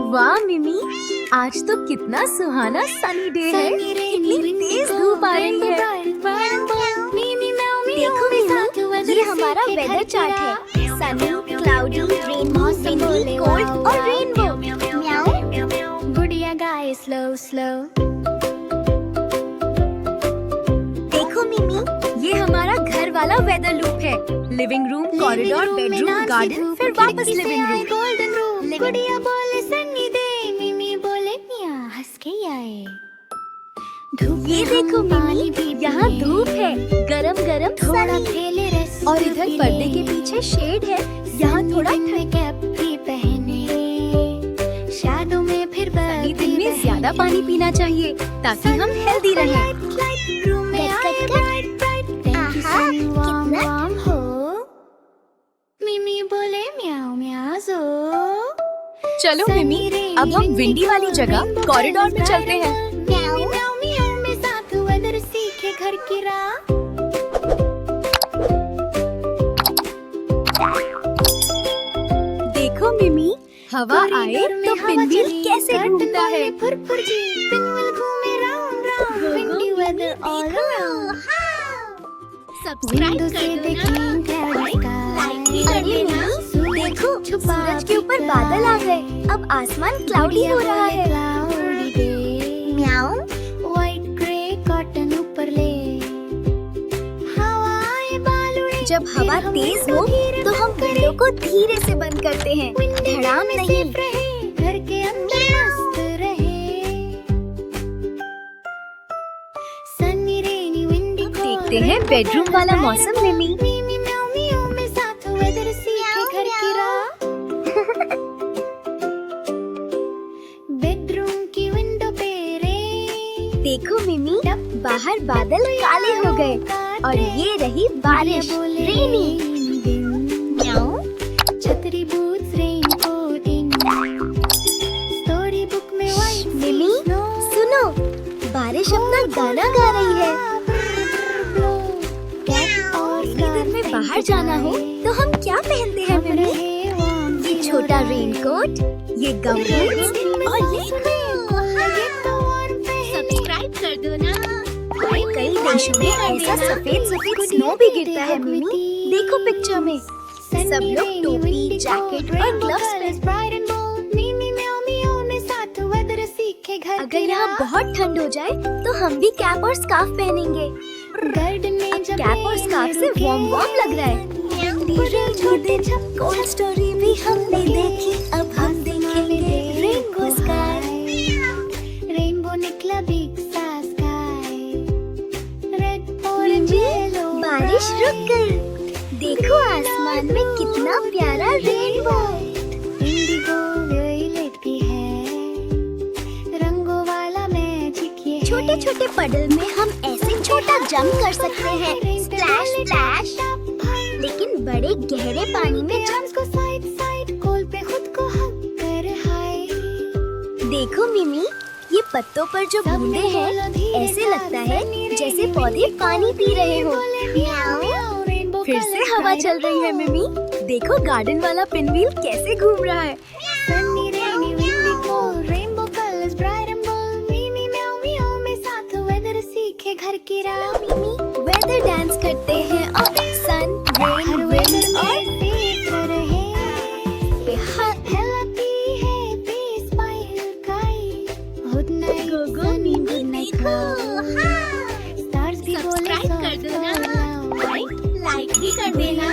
वाह मिमी, आज तो कितना सुहाना सनी डे है। कितनी तेज धूप आ रही है। देखो मिमी, ये हमारा वेदर चार्ट है। Sunny, cloudy, rainbow, windy, cold और रेनबो। म्याऊ। गुड़िया गाए स्लो स्लो। देखो मिमी, ये हमारा घर वाला वेदर लूप है। Living room, corridor, bedroom, garden, फिर वापस लिविंग रूम। Golden room. गुड़िया बोले सन्नी दे, मिमी बोले मिया हंस के आए। ये देखो मिमी, यहाँ धूप है, गरम गरम थोड़ा सनी। खेले रस और इधर पर्दे के पीछे शेड है, यहाँ थोड़ा में कैप भी पहने। शादों में फिर सनी दिन में ज्यादा पानी पीना चाहिए ताकि हम हेल्दी रहें। रूम में आए ब्राइट ब्राइट। आहा, कितना हो। मिमी बोले म्याऊ म्याऊ सो। चलो मिमी, अब हम विंडी वाली जगह कॉरिडोर में चलते हैं। म्याऊ म्याऊ म्याऊ में साथ वेदर सीखे घर की राह। देखो मिमी, हवा आए तो पिनव्हील कैसे घूमता है। फुरफुर जी पिनव्हील घूमे round round. Windy weather all around. Subscribe से कर दो ना। अरे देखो, सूरज के ऊपर बादल आ गए। अब आसमान क्लाउडी हो रहा है। म्याऊ। व्हाइट ग्रे कॉटन ऊपर ले। हवाएं बालुड़े। जब हवा तेज हो तो हम विंडो को धीरे से बंद करते हैं, धड़ाम नहीं। घर के अंदर मस्त रहे। Sunny rainy windy. देखते हैं बेडरूम वाला मौसम मिमी। मिमी म्याऊ म्याऊ में साथ वेदर सीखे घर की राह। बेडरूम की विंडो पे रे। देखो मिमी, बाहर बादल काले हो गए और ये रही बारिश, रेनी। म्याऊ। छतरी बूट्स रेनकोट इन। स्टोरी बुक में व्हाइट मिमी, सुनो, बारिश अपना गाना गा रही है। दिन में बाहर जाना हो तो हम क्या पहनते हैं मिमी? ये छोटा रेनकोट, ये गमबूट्स और ये सब्सक्राइब कर दो ना। कई देशों में ऐसा सफेद सफेद स्नो भी गिरता है मिमी। देखो पिक्चर में सब लोग टोपी, जैकेट और ग्लव्स पहनते हैं। अगर यहाँ बहुत ठंड हो जाए तो हम भी कैप और स्कार्फ पहनेंगे। अब कैप और स्कार्फ से वार्म लग रहा है। कोल्ड स्टोरी भी हमने देखी, अब हम देखेंगे रेनबो स्काई। रेनबो निकला बिग सा स्काई। Red orange yellow. बारिश रुक गई। देखो आसमान में कितना प्यारा रेनबो। इंडिगो वायलेट भी है। रंगों वाला मैजिक ये है। छोटे छोटे पडल में हम ऐसे छोटा जंप कर सकते हैं, स्प्लैश स्प्लैश। लेकिन बड़े गहरे पानी में जंप को साइड साइड कोल पे खुद को हक कर हाय। देखो मिमी, ये पत्तों पर जो बूंदे हैं ऐसे लगता है जैसे पौधे पानी पी रहे हो। फिर से हवा चल रही है मिमी। देखो गार्डन वाला पिनव्हील कैसे घूम रहा है। Sunny rainy windy cold rainbow colours bright and bold. Mimi म्याऊ म्याऊ में साथ वेदर सीखे घर की राह। मिमी, वेदर डांस करते हैं और सन, रेन, विंड और स्टार्स भी बोले सब्सक्राइब कर दो ना। लाइक भी कर देना।